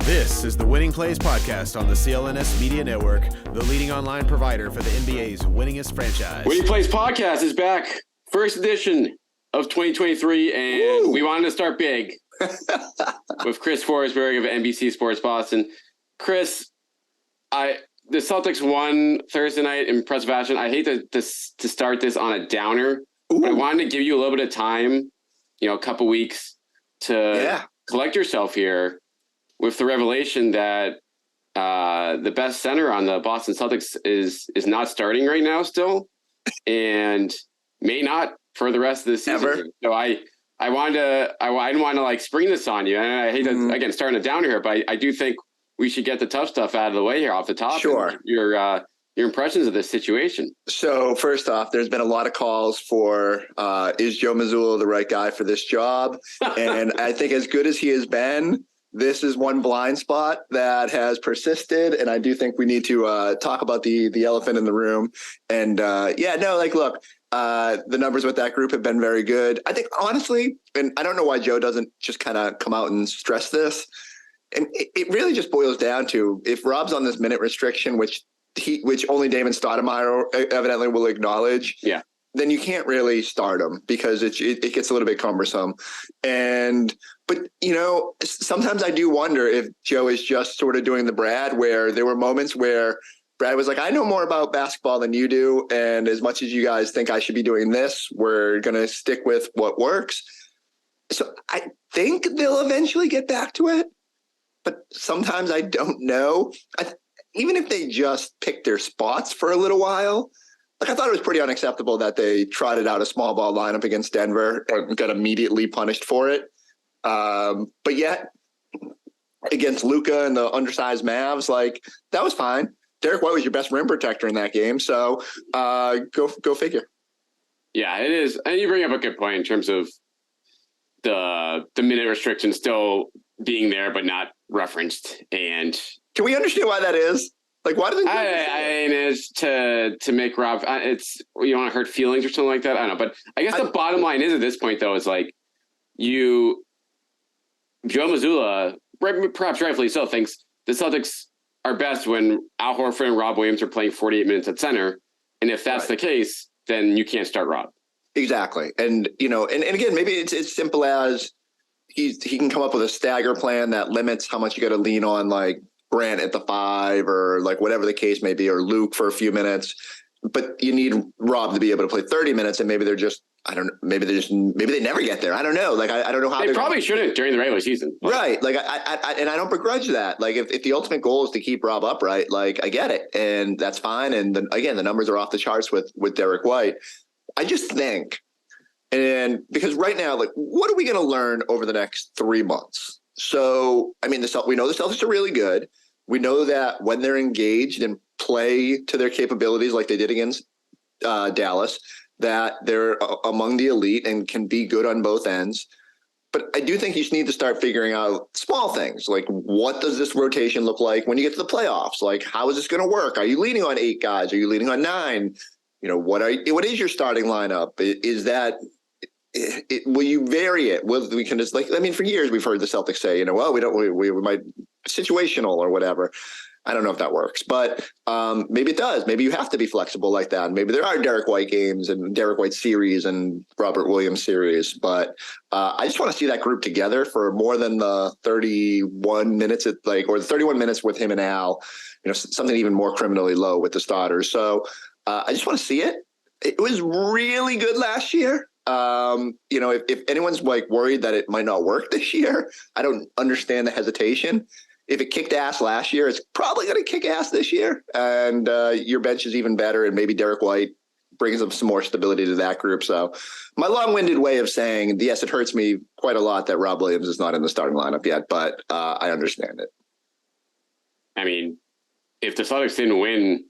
This is the Winning Plays podcast on the CLNS Media Network, the leading online provider for the NBA's winningest franchise. Winning Plays podcast is back. First edition of 2023, and we wanted to start big with Chris Forsberg of NBC Sports Boston. Chris, the Celtics won Thursday night in impressive fashion. I hate to start this on a downer, but I wanted to give you a little bit of time, a couple weeks to collect yourself here with the revelation that the best center on the Boston Celtics is not starting right now still, and may not for the rest of the season. Ever. So I didn't want to spring this on you, and I hate to again starting a downer here, but I do think we should get the tough stuff out of the way here off the top. Sure. Your impressions of this situation. So first off, there's been a lot of calls for is Joe Mazzulla the right guy for this job? And I think as good as he has been, this is one blind spot that has persisted. And I do think we need to talk about the elephant in the room. And look, the numbers with that group have been very good. I think honestly, and I don't know why Joe doesn't just kind of come out and stress this. And it really just boils down to if Robb's on this minute restriction, which only Damon Stoudemire evidently will acknowledge, then you can't really start him because it gets a little bit cumbersome. But sometimes I do wonder if Joe is just sort of doing the Brad, where there were moments where Brad was like, I know more about basketball than you do. And as much as you guys think I should be doing this, we're going to stick with what works. So I think they'll eventually get back to it. But sometimes I don't know. Even if they just pick their spots for a little while, I thought it was pretty unacceptable that they trotted out a small ball lineup against Denver and got immediately punished for it. But yet, against Luka and the undersized Mavs, that was fine. Derek White was your best rim protector in that game, so go figure. Yeah, it is. And you bring up a good point in terms of the minute restriction still being there but not referenced. And can we understand why that is? Why do they? It's to make Rob. It's you want to hurt feelings or something like that. I don't know, but I guess the bottom line is at this point though is Joe Mazzulla, perhaps rightfully so, thinks the Celtics are best when Al Horford and Rob Williams are playing 48 minutes at center, and if that's the case, then you can't start Rob. Exactly, and and again, maybe it's as simple as he can come up with a stagger plan that limits how much you got to lean on Grant at the 5 or whatever the case may be, or Luke for a few minutes, but you need Rob to be able to play 30 minutes, and maybe maybe they never get there. I don't know. I don't know how they probably shouldn't during the regular season. Right. And I don't begrudge that. If the ultimate goal is to keep Rob upright, I get it. And that's fine. And then again, the numbers are off the charts with Derek White. I just think, and because right now, what are we going to learn over the next 3 months? So, we know the Celtics are really good. We know that when they're engaged and play to their capabilities like they did against Dallas, that they're among the elite and can be good on both ends. But I do think you just need to start figuring out small things, what does this rotation look like when you get to the playoffs? How is this going to work? Are you leaning on 8 guys? Are you leaning on 9? What is your starting lineup? Is that... will you vary it? We can just for years we've heard the Celtics say, we might situational or whatever. I don't know if that works, but maybe it does. Maybe you have to be flexible like that. Maybe there are Derek White games and Derek White series and Robert Williams series, but I just want to see that group together for more than the 31 minutes or the 31 minutes with him and Al, something even more criminally low with the starters. So I just want to see it. It was really good last year. If anyone's worried that it might not work this year, I don't understand the hesitation. If it kicked ass last year, it's probably going to kick ass this year. And your bench is even better. And maybe Derek White brings them some more stability to that group. So my long-winded way of saying, yes, it hurts me quite a lot that Rob Williams is not in the starting lineup yet, but I understand it. If the Celtics didn't win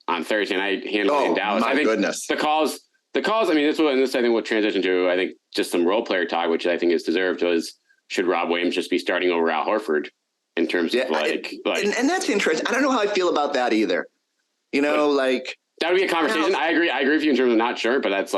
on Thursday night handling in Dallas, I think goodness. The calls, this I think will transition to, I think, just some role player talk, which I think is deserved, was should Rob Williams just be starting over Al Horford in terms of and that's interesting. I don't know how I feel about that either. That would be a conversation. I agree with you in terms of not sure, but that's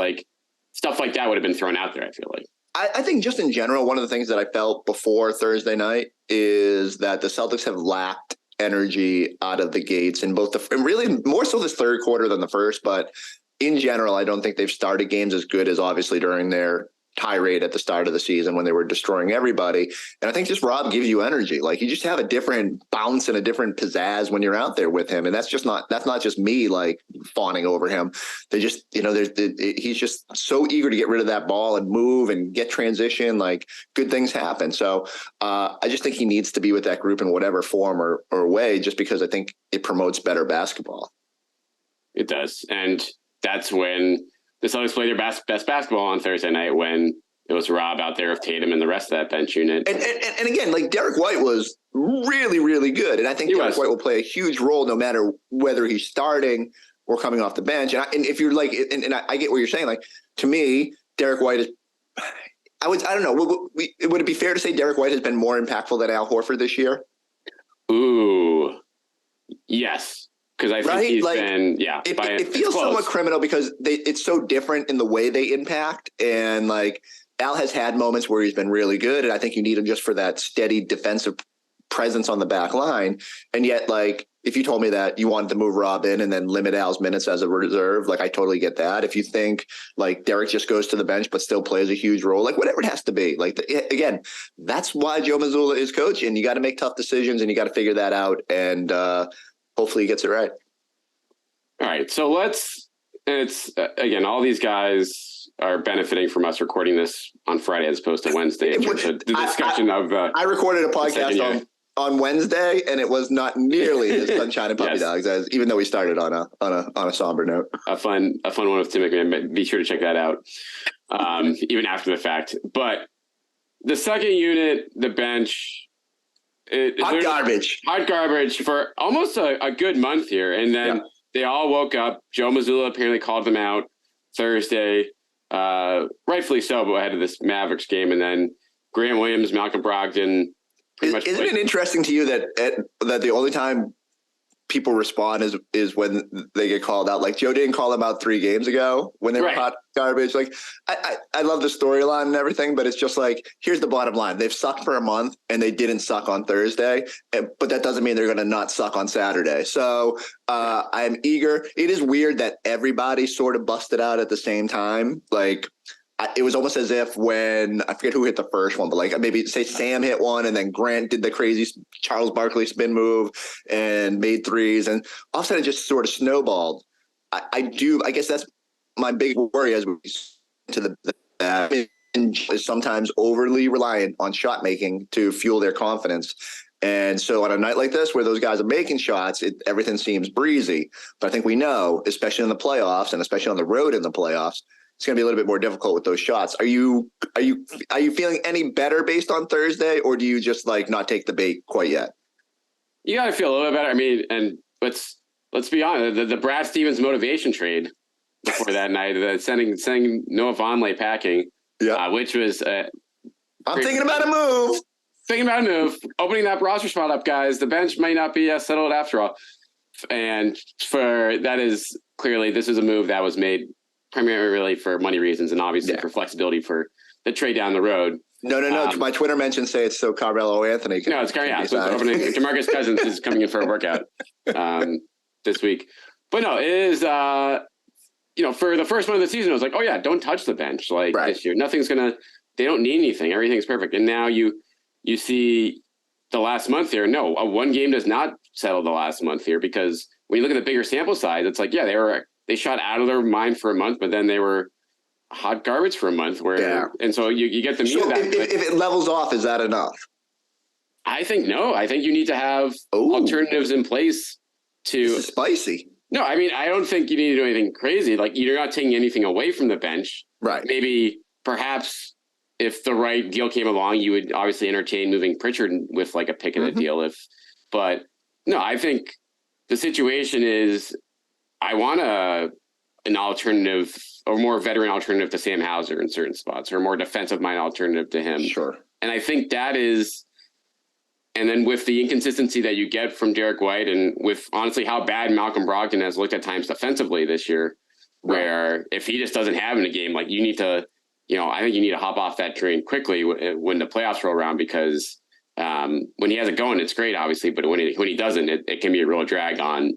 stuff like that would have been thrown out there, I feel like. I think just in general, one of the things that I felt before Thursday night is that the Celtics have lacked energy out of the gates in both and really more so this third quarter than the first. But in general, I don't think they've started games as good as obviously during their tirade at the start of the season when they were destroying everybody. And I think just Robb gives you energy. Like you just have a different bounce and a different pizzazz when you're out there with him. And that's not just me like fawning over him. They just, he's just so eager to get rid of that ball and move and get transition. Like good things happen. So I just think he needs to be with that group in whatever form or way, just because I think it promotes better basketball. It does. And that's when the Celtics played their best basketball on Thursday night, when it was Robb out there with Tatum and the rest of that bench unit. And again, like Derek White was really, really good. And I think Derek White will play a huge role no matter whether he's starting or coming off the bench. And if you're like, and I get what you're saying, like to me, Derek White is, I don't know. Would it be fair to say Derek White has been more impactful than Al Horford this year? Ooh, yes. Because I think he's been, it feels somewhat criminal because it's so different in the way they impact. And like Al has had moments where he's been really good. And I think you need him just for that steady defensive presence on the back line. And yet, like, if you told me that you wanted to move Robb in and then limit Al's minutes as a reserve, like I totally get that. If you think like Derek just goes to the bench but still plays a huge role, like whatever it has to be. Like again, that's why Joe Mazzulla is coaching. You got to make tough decisions and you got to figure that out. And hopefully he gets it right. All right. So it's again, all these guys are benefiting from us recording this on Friday as opposed to Wednesday. The discussion I recorded a podcast on Wednesday, and it was not nearly as sunshine and puppy dogs as, even though we started on a somber note. A fun one with Tim McMahon. Be sure to check that out, even after the fact. But the second unit, the bench, hot garbage for almost a good month here, and then they all woke up. Joe Mazzulla apparently called them out Thursday, rightfully so, but ahead of this Mavericks game, and then Grant Williams, Malcolm Brogdon. Isn't it interesting to you that the only time people respond is when they get called out? Like Joe didn't call them out 3 games ago when they were hot garbage. Like I love the storyline and everything, but it's just like, here's the bottom line. They've sucked for a month and they didn't suck on Thursday, but that doesn't mean they're going to not suck on Saturday. So I'm eager. It is weird that everybody sort of busted out at the same time. Like, it was almost as if when, I forget who hit the first one, but like maybe say Sam hit one and then Grant did the crazy Charles Barkley spin move and made threes, and all of a sudden it just sort of snowballed. I guess that's my big worry as we to the is sometimes overly reliant on shot making to fuel their confidence. And so on a night like this where those guys are making shots, everything seems breezy. But I think we know, especially in the playoffs and especially on the road in the playoffs, it's going to be a little bit more difficult with those shots. Are you feeling any better based on Thursday, or do you just like not take the bait quite yet? You got to feel a little bit better. I mean, and let's be honest, the Brad Stevens motivation trade before that night, sending Noah Vonleh packing, which was I'm thinking about a move. Opening that roster spot up, guys. The bench might not be settled after all. And this is a move that was made primarily for money reasons and obviously for flexibility for the trade down the road. No. My Twitter mentions say it's so Carmelo Anthony. No, it's DeMarcus Cousins is coming in for a workout this week. But no, it is, for the first one of the season, I was like, oh yeah, don't touch the bench this year. They don't need anything. Everything's perfect. And now you see the last month here. No, one game does not settle the last month here, because when you look at the bigger sample size, it's like, they shot out of their mind for a month, but then they were hot garbage for a month. And so you get the meat of that. If it levels off, is that enough? I think no. I think you need to have alternatives in place to. This is spicy. No, I mean, I don't think you need to do anything crazy. Like, you're not taking anything away from the bench. Right. Maybe, perhaps, if the right deal came along, you would obviously entertain moving Pritchard with like a pick of the deal. But no, I think the situation is, I want an alternative, or more veteran alternative to Sam Hauser in certain spots, or a more defensive mind alternative to him. Sure. And I think that is, and then with the inconsistency that you get from Derek White, and with honestly how bad Malcolm Brogdon has looked at times defensively this year, where if he just doesn't have in a game, like, you need to I think you need to hop off that train quickly when the playoffs roll around, because when he has it going, it's great, obviously, but when he doesn't, it can be a real drag on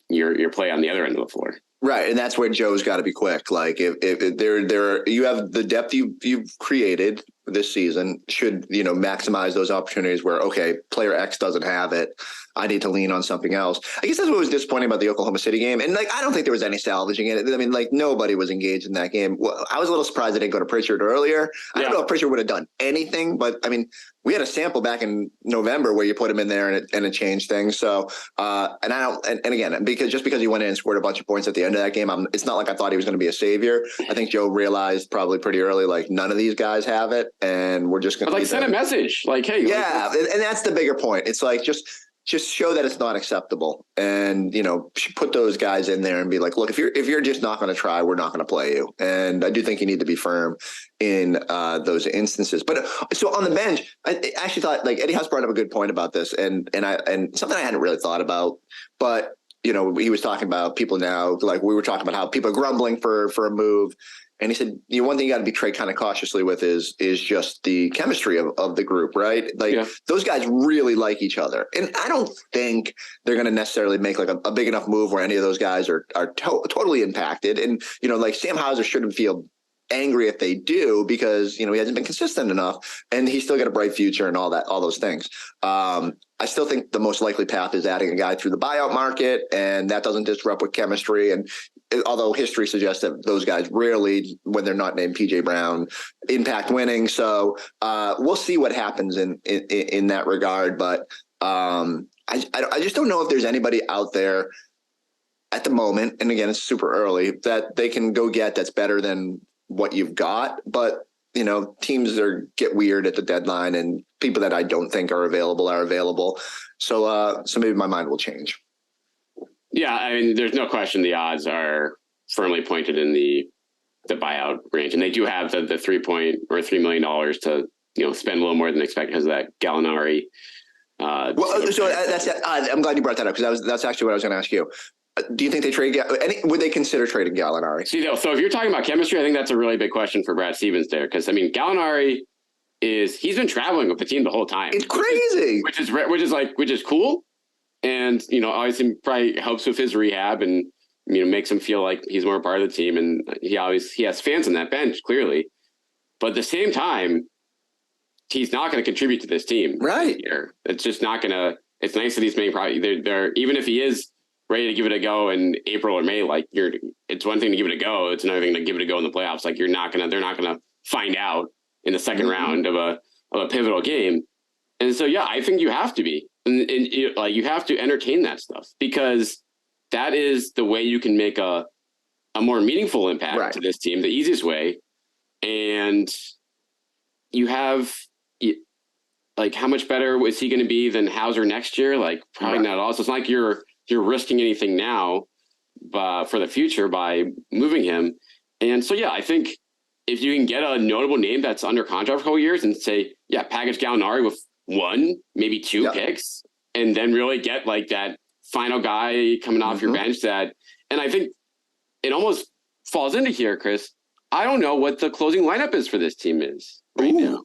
your play on the other end of the floor. Right, and that's where Joe's got to be quick. Like if there you have the depth you've created this season, should maximize those opportunities where, okay, player X doesn't have it, I need to lean on something else. I guess that's what was disappointing about the Oklahoma City game, and I don't think there was any salvaging in it. I mean, nobody was engaged in that game. Well, I was a little surprised they didn't go to Pritchard earlier. I don't know if Pritchard would have done anything, but I mean, we had a sample back in November where you put him in there and it changed things. So, and again, because he went in and scored a bunch of points at the end of that game, it's not like I thought he was going to be a savior. I think Joe realized probably pretty early, none of these guys have it, and we're just going to send a message, hey, yeah, and that's the bigger point. It's just show that it's not acceptable, and put those guys in there and be like, look, if you're just not going to try, we're not going to play you. And I do think you need to be firm in those instances. But so on the bench, I actually thought Eddie House brought up a good point about this, and something I hadn't really thought about, but he was talking about people now, we were talking about how people are grumbling for a move. And he said, one thing you got to be tread kind of cautiously with is just the chemistry of the group, right? Those guys really like each other. And I don't think they're going to necessarily make a big enough move where any of those guys are totally impacted. And, Sam Hauser shouldn't feel angry if they do, because, he hasn't been consistent enough, and he's still got a bright future and all those things. I still think the most likely path is adding a guy through the buyout market, and that doesn't disrupt with chemistry. And although history suggests that those guys rarely, when they're not named PJ Brown, impact winning. So we'll see what happens in that regard. But I just don't know if there's anybody out there at the moment, and again, it's super early, that they can go get that's better than what you've got. But teams get weird at the deadline, and people that I don't think are available. So maybe my mind will change. Yeah, I mean, there's no question the odds are firmly pointed in the buyout range, and they do have the $3 million to spend a little more than expected because of that Gallinari. I'm glad you brought that up, because that's actually what I was going to ask you. Do you think they trade? Would they consider trading Gallinari? So if you're talking about chemistry, I think that's a really big question for Brad Stevens there, because I mean, Gallinari he's been traveling with the team the whole time. It's crazy, which is cool, and obviously probably helps with his rehab and makes him feel like he's more part of the team, and he has fans on that bench clearly, but at the same time, he's not going to contribute to this team right here. It's just not going to. It's nice that he's making probably they're even if he is ready to give it a go in April or May, it's one thing to give it a go. It's another thing to give it a go in the playoffs. They're not going to find out in the second round of a pivotal game. And so, yeah, I think you have to be, and you have to entertain that stuff, because that is the way you can make a more meaningful impact to this team, the easiest way. And you have, how much better is he going to be than Hauser next year? Probably not at all. So it's not like you're risking anything now for the future by moving him. And so, yeah, I think if you can get a notable name that's under contract for a couple years and say, yeah, package Gallinari with one, maybe two picks, and then really get that final guy coming off your bench and I think it almost falls into here, Chris. I don't know what the closing lineup is for this team is right now,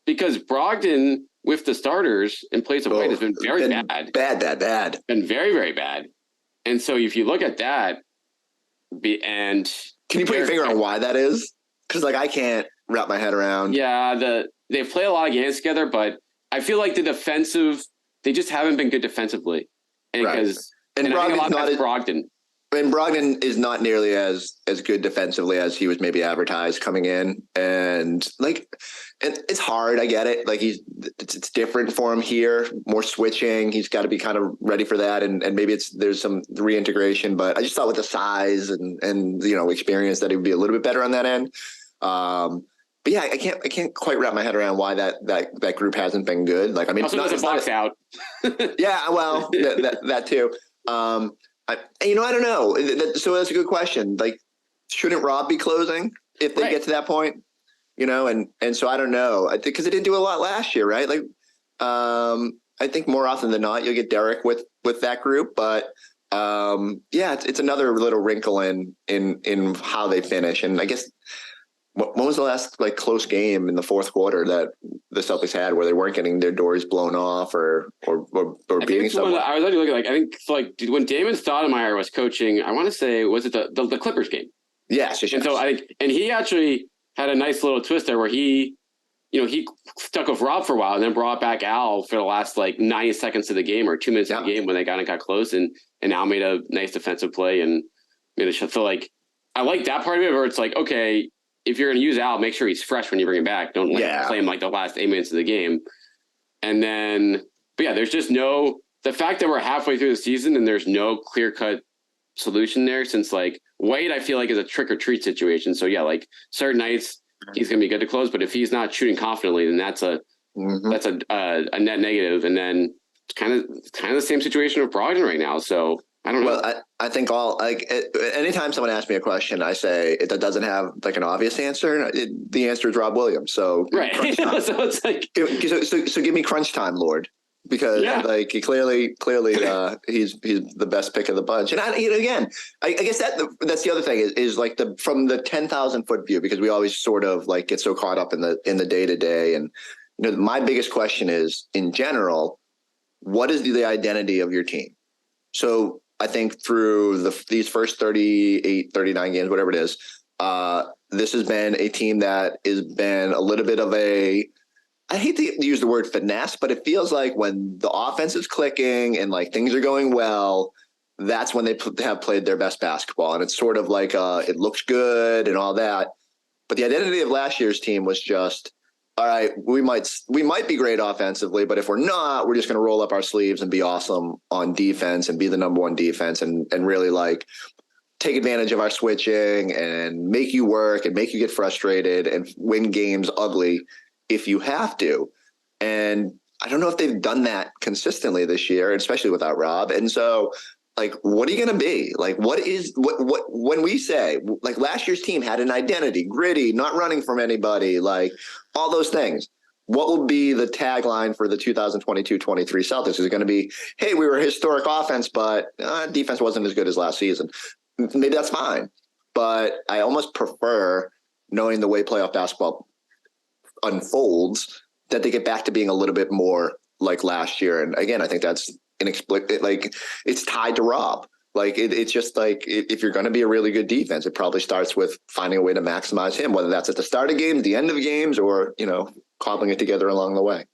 because Brogdon with the starters in place of White has been very bad. Bad. Been very, very bad. And so if you look at that, can you put your finger on why that is? Because I can't wrap my head around. Yeah, they play a lot of games together, but I feel like they just haven't been good defensively. And because Brogdon's not Brogdon. And Brogdon is not nearly as good defensively as he was maybe advertised coming in, and it's hard. I get it. It's different for him here, more switching. He's got to be kind of ready for that, and maybe there's some reintegration. But I just thought with the size and experience that he would be a little bit better on that end. But yeah, I can't quite wrap my head around why that group hasn't been good. Also doesn't box out. Yeah, well, that too. I don't know. So that's a good question. Shouldn't Robb be closing if they get to that point? And so I don't know. Because they didn't do a lot last year, right? I think more often than not, you'll get Derek with that group. But it's another little wrinkle in how they finish. And I guess When was the last like close game in the fourth quarter that the Celtics had where they weren't getting their doors blown off or beating someone? I was actually looking I think when Damon Stoudemire was coaching, I want to say, was it the Clippers game? Yes. And so and he actually had a nice little twist there where he stuck with Robb for a while and then brought back Al for the last 90 seconds of the game or 2 minutes of the game when they got close and Al made a nice defensive play and made a shot. So I like that part of it where it's okay, if you're going to use Al, make sure he's fresh when you bring him back. Don't play him the last 8 minutes of the game. And then, but yeah, there's just the fact that we're halfway through the season and there's no clear cut solution there since White, I feel is a trick or treat situation. So yeah, certain nights he's going to be good to close, but if he's not shooting confidently, then that's a net negative. And then it's kind of the same situation with Brogdon right now. So I don't know. Well, I think anytime someone asks me a question, I say it doesn't have an obvious answer. The answer is Rob Williams. So right. So it's so give me crunch time, Lord, because clearly he's the best pick of the bunch. And I guess that's the other thing is from the 10,000 foot view, because we always sort of get so caught up in the day to day. And my biggest question is in general, what is the identity of your team? So I think through these first 38, 39 games, whatever it is, this has been a team that has been a little bit of I hate to use the word finesse, but it feels like when the offense is clicking and things are going well, that's when they have played their best basketball. And it's sort of it looks good and all that. But the identity of last year's team was just, all right, we might be great offensively, but if we're not, we're just going to roll up our sleeves and be awesome on defense and be the number one defense and really take advantage of our switching and make you work and make you get frustrated and win games ugly if you have to. And I don't know if they've done that consistently this year, especially without Robb. And so what are you going to be? When we say last year's team had an identity, gritty, not running from anybody, all those things, what will be the tagline for the 2022-23 Celtics? Is it going to be, hey, we were a historic offense, but defense wasn't as good as last season? Maybe that's fine. But I almost prefer, knowing the way playoff basketball unfolds, that they get back to being a little bit more like last year. And again, I think that's inexplicable. It's tied to Robb. It's just if you're going to be a really good defense, it probably starts with finding a way to maximize him, whether that's at the start of games, the end of games, or cobbling it together along the way.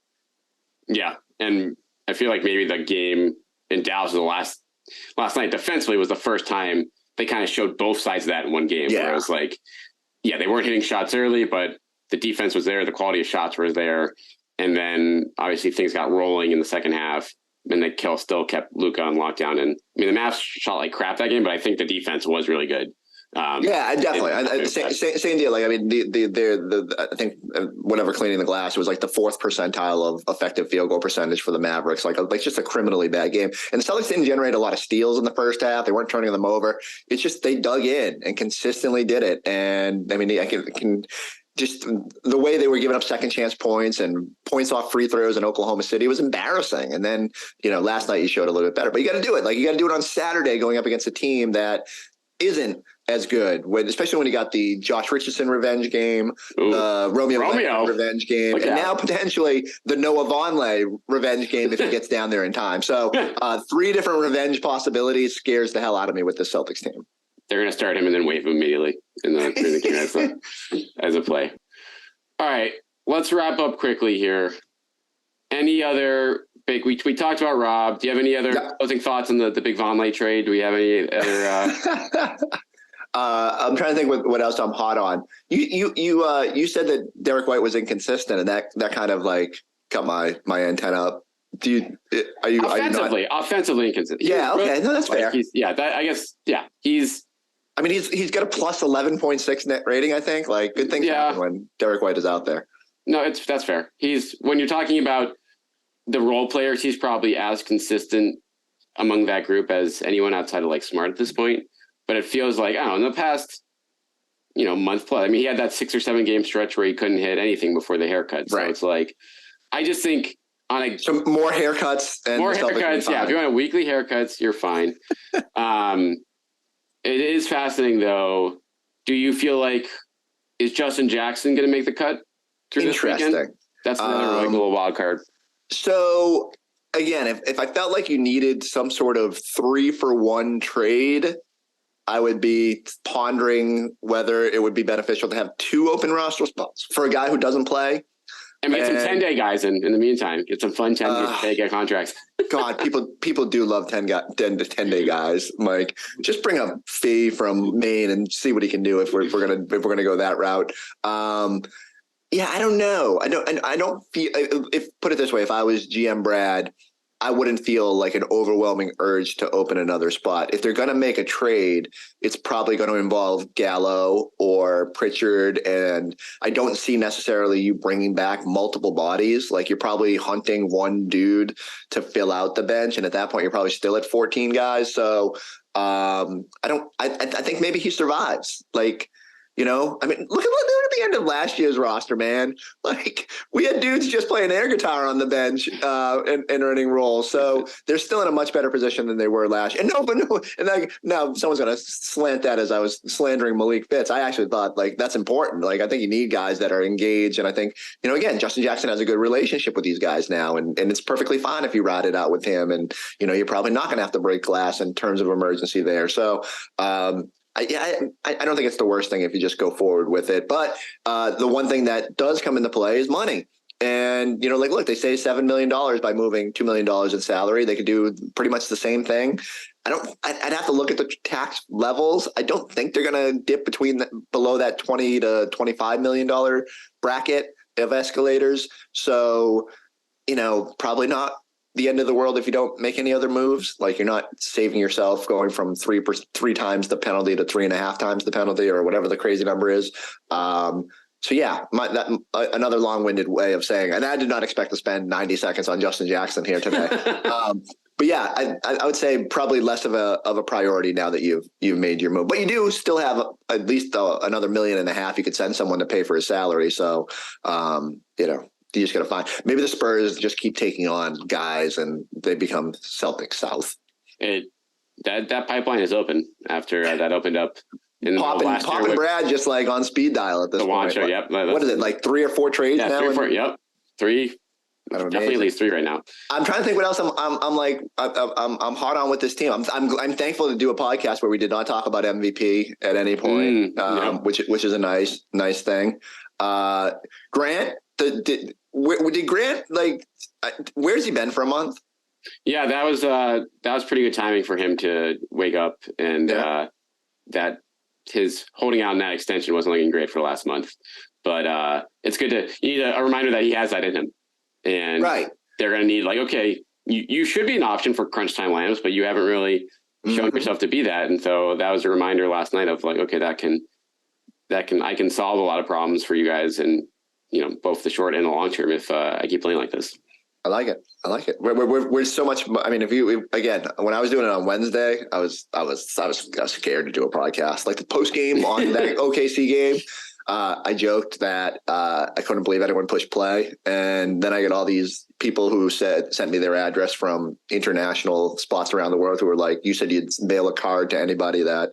Yeah, and I feel maybe the game in Dallas last night defensively was the first time they kind of showed both sides of that in one game. Where it was they weren't hitting shots early, but the defense was there, the quality of shots was there, and then obviously things got rolling in the second half. And they still kept Luka on lockdown. And I mean, the Mavs shot like crap that game, but I think the defense was really good. Definitely. Same deal. I think whatever cleaning the glass, it was the fourth percentile of effective field goal percentage for the Mavericks. Just a criminally bad game. And the Celtics didn't generate a lot of steals in the first half. They weren't turning them over. It's just they dug in and consistently did it. And I mean, I can just the way they were giving up second chance points and points off free throws in Oklahoma City was embarrassing. And then, last night you showed a little bit better, but you got to do it. You got to do it on Saturday going up against a team that isn't as good, especially when you got the Josh Richardson revenge game, the Romeo revenge game, and now potentially the Noah Vonleh revenge game if he gets down there in time. So 3 different revenge possibilities scares the hell out of me with the Celtics team. They're going to start him and then waive him immediately in the game as a play. All right, let's wrap up quickly here. Any other big? We talked about Robb. Do you have any other closing thoughts on the big Vonleh trade? Do we have any other? I'm trying to think what else I'm hot on. You said that Derek White was inconsistent, and that kind of got my antenna up. Are you offensively inconsistent? Yeah, okay, no, that's fair. He's got a plus 11.6 net rating. I think good things happen when Derek White is out there. No, that's fair. When you're talking about the role players, he's probably as consistent among that group as anyone outside of Smart at this point. But it feels in the past, month plus. I mean, he had that 6 or 7 game stretch where he couldn't hit anything before the haircut. So it's I just think so more haircuts. Yeah, if you want weekly haircuts, you're fine. It is fascinating though. Do you feel Is Justin Jackson going to make the cut through this weekend? That's another little wild card. So again, if I felt like you needed some sort of 3-for-1 trade, I would be pondering whether it would be beneficial to have 2 open roster spots for a guy who doesn't play. I mean, get some 10-day guys in the meantime. Get some fun 10-day contracts. God, people do love 10-day guys. Mike, just bring a Fee from Maine and see what he can do if we're gonna go that route. Yeah, I don't know. I don't feel. If put it this way, if I was GM Brad, I wouldn't feel like an overwhelming urge to open another spot. If they're going to make a trade, it's probably going to involve Gallo or Pritchard. And I don't see necessarily you bringing back multiple bodies. Like you're probably hunting one dude to fill out the bench. And at that point, you're probably still at 14 guys. So I think maybe he survives. Like, I mean, look at the end of last year's roster, man. Like we had dudes just playing air guitar on the bench and earning roles. So they're still in a much better position than they were last year. And now someone's going to slant that as I was slandering Malik Fitz. I actually thought like that's important. Like I think you need guys that are engaged. And I think, again, Justin Jackson has a good relationship with these guys now. And it's perfectly fine if you ride it out with him. And, you're probably not going to have to break glass in terms of emergency there. So, I don't think it's the worst thing if you just go forward with it. But the one thing that does come into play is money. And, look, they say $7 million by moving $2 million in salary. They could do pretty much the same thing. I'd have to look at the tax levels. I don't think they're going to dip below that $20 to $25 million bracket of escalators. So, probably not the end of the world if you don't make any other moves. Like you're not saving yourself going from 3 times the penalty to 3.5 times the penalty or whatever the crazy number is. So yeah, another long-winded way of saying, and I did not expect to spend 90 seconds on Justin Jackson here today. But yeah, I would say probably less of a priority now that you've made your move. But you do still have at least another $1.5 million you could send someone to pay for his salary. So you just got to find. Maybe the Spurs just keep taking on guys and they become Celtics South. That pipeline is open after that opened up. Pop and Brad just like on speed dial at this point. Wancho, yep. What is it, like 3 or 4 trades now? 3 or 4, yep. 3. Definitely at least 3 right now. I'm trying to think what else I'm hard on with this team. I'm thankful to do a podcast where we did not talk about MVP at any point, which is a nice thing. Grant, did Grant where's he been for a month? Yeah, that was pretty good timing for him to wake up and that his holding out in that extension wasn't looking great for the last month. But it's good you need a reminder that he has that in him. And they're going to need okay, you should be an option for crunch time lineups, but you haven't really shown yourself to be that. And so that was a reminder last night of okay, I can solve a lot of problems for you guys and both the short and the long term if I keep playing like this. I like it. We're so much. I mean, again, when I was doing it on Wednesday, I was scared to do a podcast. Like the post game on that OKC game, I joked that I couldn't believe anyone pushed play, and then I get all these people who sent me their address from international spots around the world who were like, "You said you'd mail a card to anybody that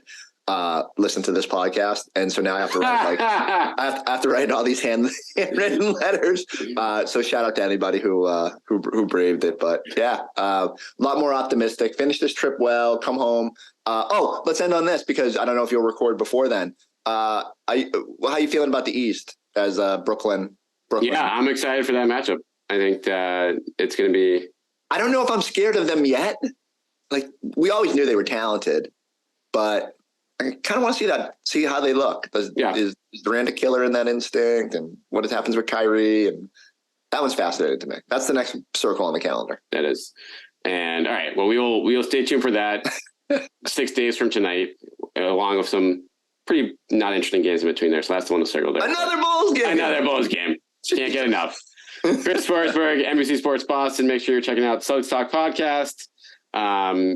listen to this podcast," and so now I have to write I have to write all these handwritten letters. So shout out to anybody who braved it. But yeah, a lot more optimistic. Finish this trip well. Come home. Let's end on this because I don't know if you'll record before then. How you feeling about the East as Brooklyn? Yeah, I'm excited for that matchup. I think it's going to be. I don't know if I'm scared of them yet. Like we always knew they were talented, but I kind of want to see how they look. Is Durant a killer in that instinct, and what happens with Kyrie? And that one's fascinating to me. That's the next circle on the calendar. That is. And all right, well, we will stay tuned for that 6 days from tonight, along with some pretty not interesting games in between there. So that's the one to circle there. Another Bulls game. Can't get enough. Chris Forsberg, NBC Sports Boston. Make sure you're checking out Celtics Talk podcast.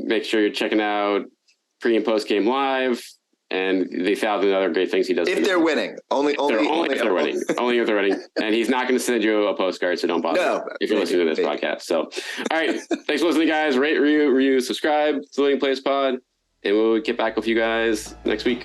Make sure you're checking out pre and post game live, and the 1,000 other great things he does. If they're winning, only if they're winning, only if they're winning, and he's not going to send you a postcard, so don't bother if you're listening to this podcast. So, all right, thanks for listening, guys. Rate, review, subscribe to the Leading Place Pod, and we'll get back with you guys next week.